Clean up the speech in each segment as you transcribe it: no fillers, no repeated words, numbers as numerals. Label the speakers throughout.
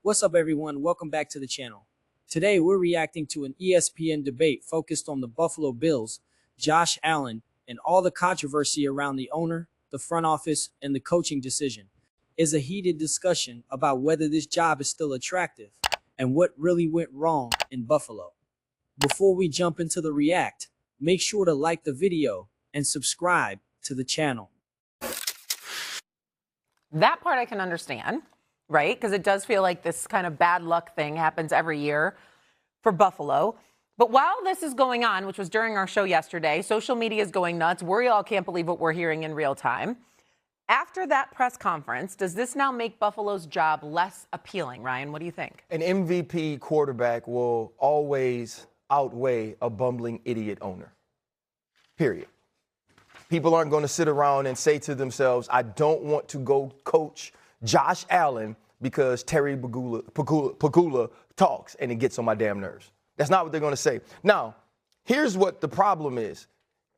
Speaker 1: What's up, everyone? Welcome back to the channel. Today, we're reacting to an ESPN debate focused on the Buffalo Bills, Josh Allen, and all the controversy around the owner, the front office, and the coaching decision. It's a heated discussion about whether this job is still attractive and what really went wrong in Buffalo. Before we jump into the react, make sure to like the video and subscribe to the channel.
Speaker 2: That part I can understand, right? Because it does feel like this kind of bad luck thing happens every year for Buffalo. But while this is going on, which was during our show yesterday, social media is going nuts. We all can't believe what we're hearing in real time. After that press conference, does this now make Buffalo's job less appealing? Ryan, what do you think?
Speaker 3: An MVP quarterback will always outweigh a bumbling idiot owner. Period. People aren't going to sit around and say to themselves, I don't want to go coach Josh Allen because Terry Pegula talks and it gets on my damn nerves. That's not what they're going to say. Now, here's what the problem is.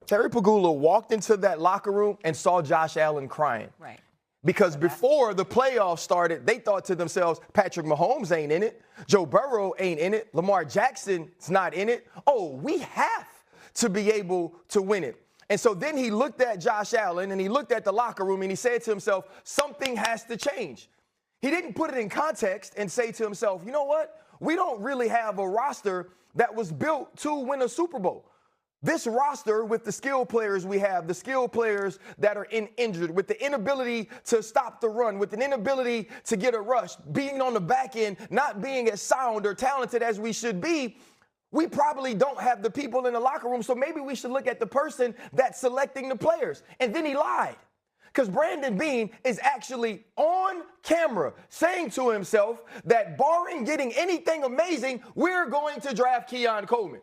Speaker 3: Terry Pegula walked into that locker room and saw Josh Allen crying.
Speaker 2: Right.
Speaker 3: Because before the playoffs started, they thought to themselves, Patrick Mahomes ain't in it. Joe Burrow ain't in it. Lamar Jackson's not in it. Oh, we have to be able to win it. And so then he looked at Josh Allen and he looked at the locker room and he said to himself, something has to change. He didn't put it in context and say to himself, you know what? We don't really have a roster that was built to win a Super Bowl. This roster with the skill players we have, the skill players that are injured, with the inability to stop the run, with an inability to get a rush, being on the back end, not being as sound or talented as we should be, we probably don't have the people in the locker room, so maybe we should look at the person that's selecting the players. And then he lied. Because Brandon Beane is actually on camera saying to himself that barring getting anything amazing, we're going to draft Keon Coleman.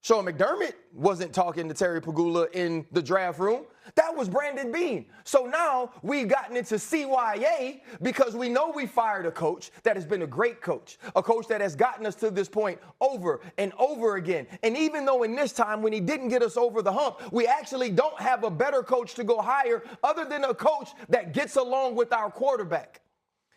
Speaker 3: Sean McDermott wasn't talking to Terry Pegula in the draft room. That was Brandon Beane. So now we've gotten into CYA because we know we fired a coach that has been a great coach, a coach that has gotten us to this point over and over again. And even though in this time when he didn't get us over the hump, we actually don't have a better coach to go hire other than a coach that gets along with our quarterback.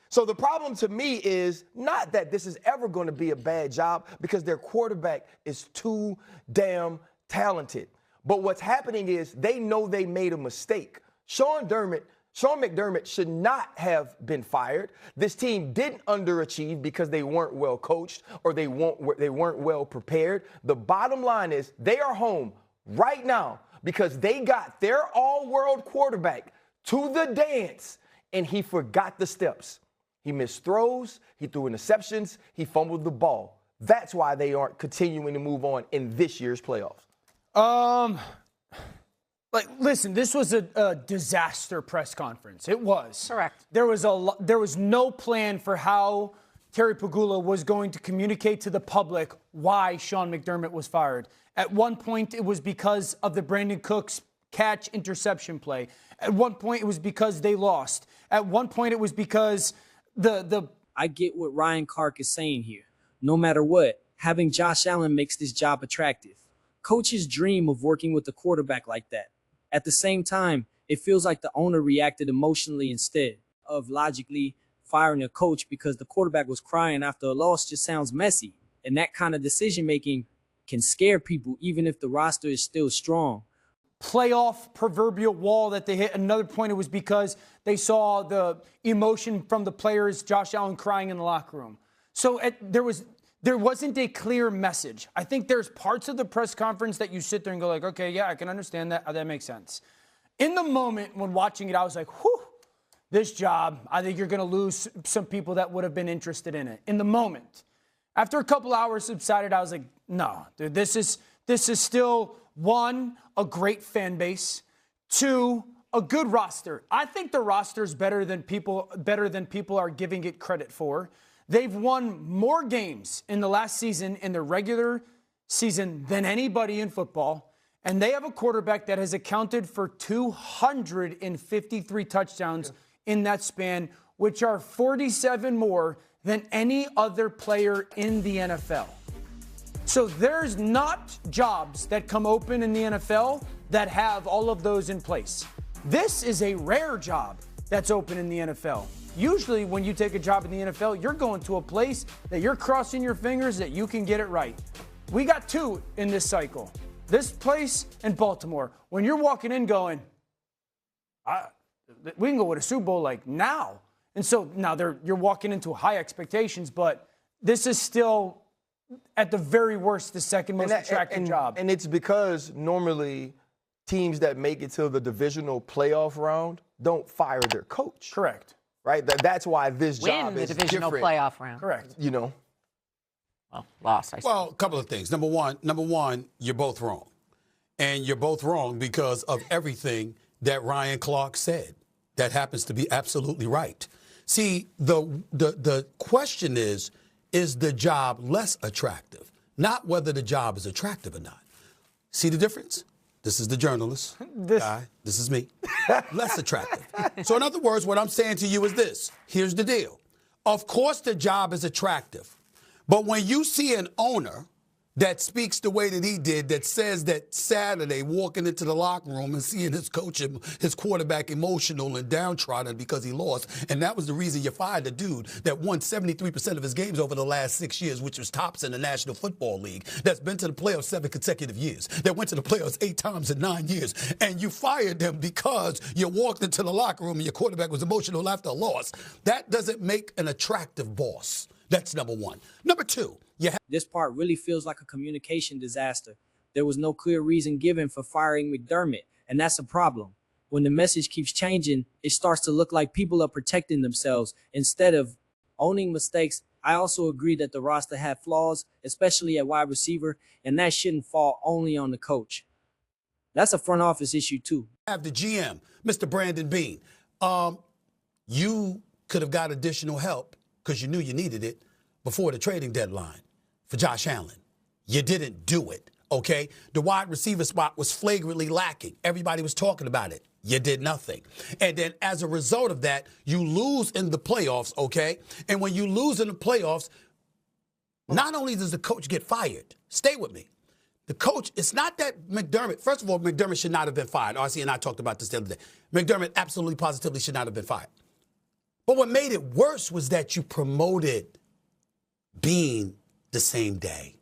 Speaker 3: So the problem to me is not that this is ever going to be a bad job because their quarterback is too damn talented. But what's happening is they know they made a mistake. Sean McDermott should not have been fired. This team didn't underachieve because they weren't well coached or they weren't well prepared. The bottom line is they are home right now because they got their all-world quarterback to the dance and he forgot the steps. He missed throws, he threw interceptions, he fumbled the ball. That's why they aren't continuing to move on in this year's playoffs.
Speaker 4: Listen, this was a disaster press conference. It was.
Speaker 2: Correct.
Speaker 4: There was no plan for how Terry Pegula was going to communicate to the public why Sean McDermott was fired. At one point, it was because of the Brandon Cooks catch interception play. At one point, it was because they lost. At one point, it was because
Speaker 1: I get what Ryan Clark is saying here. No matter what, having Josh Allen makes this job attractive. Coaches dream of working with a quarterback like that. At the same time, it feels like the owner reacted emotionally instead of logically. Firing a coach because the quarterback was crying after a loss just sounds messy. And that kind of decision-making can scare people even if the roster is still strong.
Speaker 4: Playoff proverbial wall that they hit. Another point, it was because they saw the emotion from the players, Josh Allen crying in the locker room. So there wasn't a clear message. I think there's parts of the press conference that you sit there and go like, okay, yeah, I can understand that. That makes sense. In the moment when watching it, I was like, whew, this job, I think you're going to lose some people that would have been interested in it. In the moment. After a couple hours subsided, I was like, no, dude, this is still, one, a great fan base, two, a good roster. I think the roster is better than people are giving it credit for. They've won more games in the last season in the regular season than anybody in football, and they have a quarterback that has accounted for 253 touchdowns in that span, which are 47 more than any other player in the NFL. So there's not jobs that come open in the NFL that have all of those in place. This is a rare job that's open in the NFL. Usually when you take a job in the NFL, you're going to a place that you're crossing your fingers that you can get it right. We got two in this cycle. This place and Baltimore. When you're walking in going, we can go with a Super Bowl like now. And so now you're walking into high expectations, but this is still, at the very worst, the second most attractive job.
Speaker 3: And it's because normally teams that make it to the divisional playoff round don't fire their coach.
Speaker 4: Correct.
Speaker 3: Right? That's why this job is
Speaker 2: the divisional
Speaker 3: different.
Speaker 2: playoff round.
Speaker 4: Correct.
Speaker 3: You know?
Speaker 2: Well, lost, I suppose.
Speaker 5: Well, a couple of things. Number one, you're both wrong. And you're both wrong because of everything that Ryan Clark said. That happens to be absolutely right. See, the question is the job less attractive? Not whether the job is attractive or not. See the difference? This is the journalist guy. This is me. Less attractive. So in other words, what I'm saying to you is this. Here's the deal. Of course the job is attractive. But when you see an owner that speaks the way that he did, that says that Saturday walking into the locker room and seeing his coach and his quarterback emotional and downtrodden because he lost, and that was the reason you fired the dude that won 73% of his games over the last 6 years, which was tops in the National Football League, that's been to the playoffs 7 consecutive years, that went to the playoffs 8 times in 9 years, and you fired them because you walked into the locker room and your quarterback was emotional after a loss. That doesn't make an attractive boss. That's number one. Number two,
Speaker 1: this part really feels like a communication disaster. There was no clear reason given for firing McDermott, and that's a problem. When the message keeps changing, it starts to look like people are protecting themselves instead of owning mistakes. I also agree that the roster had flaws, especially at wide receiver, and that shouldn't fall only on the coach. That's a front office issue too.
Speaker 5: Have the GM, Mr. Brandon Beane. You could have got additional help because you knew you needed it before the trading deadline for Josh Allen. You didn't do it, okay? The wide receiver spot was flagrantly lacking. Everybody was talking about it. You did nothing. And then as a result of that, you lose in the playoffs, okay? And when you lose in the playoffs, not only does the coach get fired, stay with me. The coach, it's not that McDermott, first of all, McDermott should not have been fired. RC and I talked about this the other day. McDermott absolutely positively should not have been fired. But what made it worse was that you promoted Beane the same day.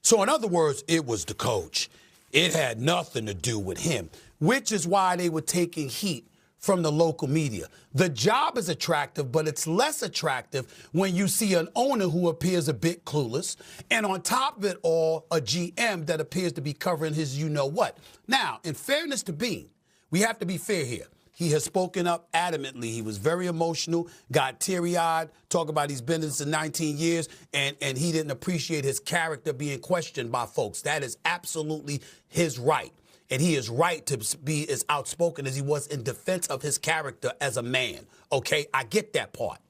Speaker 5: So in other words, it was the coach. It had nothing to do with him, which is why they were taking heat from the local media. The job is attractive, but it's less attractive when you see an owner who appears a bit clueless, and on top of it all, a GM that appears to be covering his you-know-what. Now, in fairness to Beane, we have to be fair here. He has spoken up adamantly. He was very emotional, got teary-eyed, talk about he's been in this for 19 years, and he didn't appreciate his character being questioned by folks. That is absolutely his right. And he is right to be as outspoken as he was in defense of his character as a man. Okay, I get that part.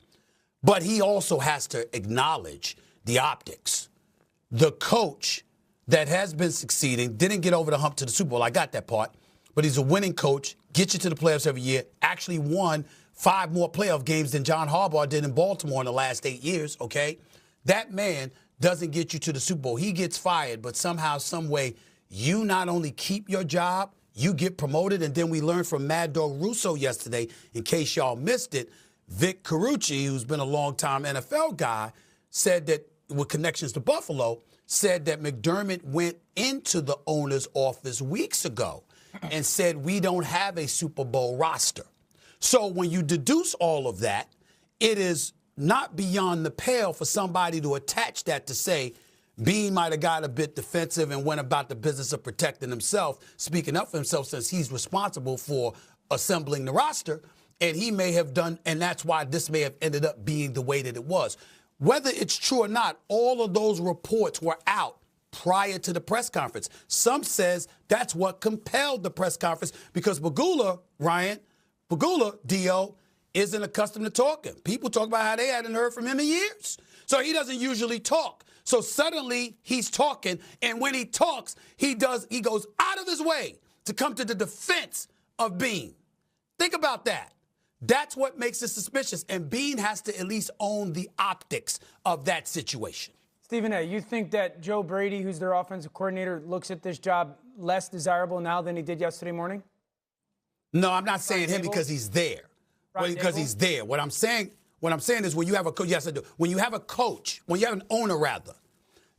Speaker 5: But he also has to acknowledge the optics. The coach that has been succeeding didn't get over the hump to the Super Bowl. I got that part. But he's a winning coach, gets you to the playoffs every year, actually won 5 more playoff games than John Harbaugh did in Baltimore in the last 8 years, okay? That man doesn't get you to the Super Bowl. He gets fired, but somehow, some way, you not only keep your job, you get promoted, and then we learned from Mad Dog Russo yesterday, in case y'all missed it, Vic Carucci, who's been a long-time NFL guy, said that, with connections to Buffalo, said that McDermott went into the owner's office weeks ago and said, we don't have a Super Bowl roster. So when you deduce all of that, it is not beyond the pale for somebody to attach that to say, Beane might have got a bit defensive and went about the business of protecting himself, speaking up for himself since he's responsible for assembling the roster, and he may have done, and that's why this may have ended up being the way that it was. Whether it's true or not, all of those reports were out prior to the press conference. Some says that's what compelled the press conference because Bagula, D.O., isn't accustomed to talking. People talk about how they hadn't heard from him in years. So he doesn't usually talk. So suddenly he's talking, and when he talks, he goes out of his way to come to the defense of Beane. Think about that. That's what makes it suspicious, and Beane has to at least own the optics of that situation.
Speaker 4: Stephen A., you think that Joe Brady, who's their offensive coordinator, looks at this job less desirable now than he did yesterday morning?
Speaker 5: No, I'm not saying him because he's there.
Speaker 4: Brian
Speaker 5: because
Speaker 4: Dable?
Speaker 5: he's there. What I'm saying is when you have a coach, yes, I do. When you have a coach, when you have an owner rather,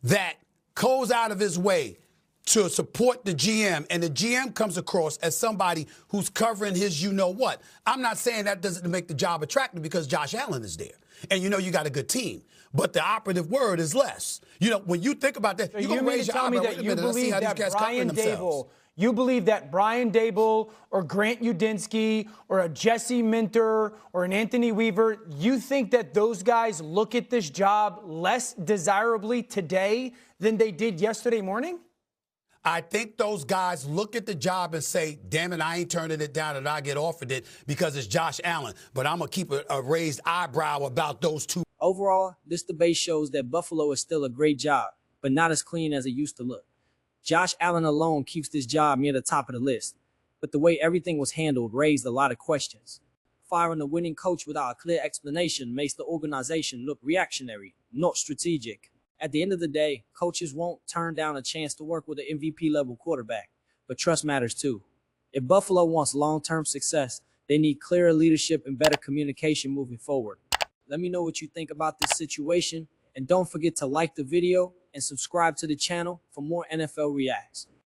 Speaker 5: that goes out of his way to support the GM, and the GM comes across as somebody who's covering his you-know-what. I'm not saying that doesn't make the job attractive because Josh Allen is there. And you know you got a good team. But the operative word is less. You know, when you think about that,
Speaker 4: So
Speaker 5: you're
Speaker 4: you
Speaker 5: going to raise your
Speaker 4: tell me
Speaker 5: eyebrow.
Speaker 4: that
Speaker 5: Wait a
Speaker 4: you
Speaker 5: minute, let's see
Speaker 4: believe
Speaker 5: how these
Speaker 4: that
Speaker 5: cats
Speaker 4: Brian
Speaker 5: covering themselves.
Speaker 4: Dable, you believe that Brian Dable or Grant Udinsky or a Jesse Minter or an Anthony Weaver, you think that those guys look at this job less desirably today than they did yesterday morning?
Speaker 5: I think those guys look at the job and say, damn it, I ain't turning it down and I get offered it because it's Josh Allen. But I'm going to keep a raised eyebrow about those two.
Speaker 1: Overall, this debate shows that Buffalo is still a great job, but not as clean as it used to look. Josh Allen alone keeps this job near the top of the list, but the way everything was handled raised a lot of questions. Firing a winning coach without a clear explanation makes the organization look reactionary, not strategic. At the end of the day, coaches won't turn down a chance to work with an MVP-level quarterback, but trust matters too. If Buffalo wants long-term success, they need clearer leadership and better communication moving forward. Let me know what you think about this situation, and don't forget to like the video and subscribe to the channel for more NFL Reacts.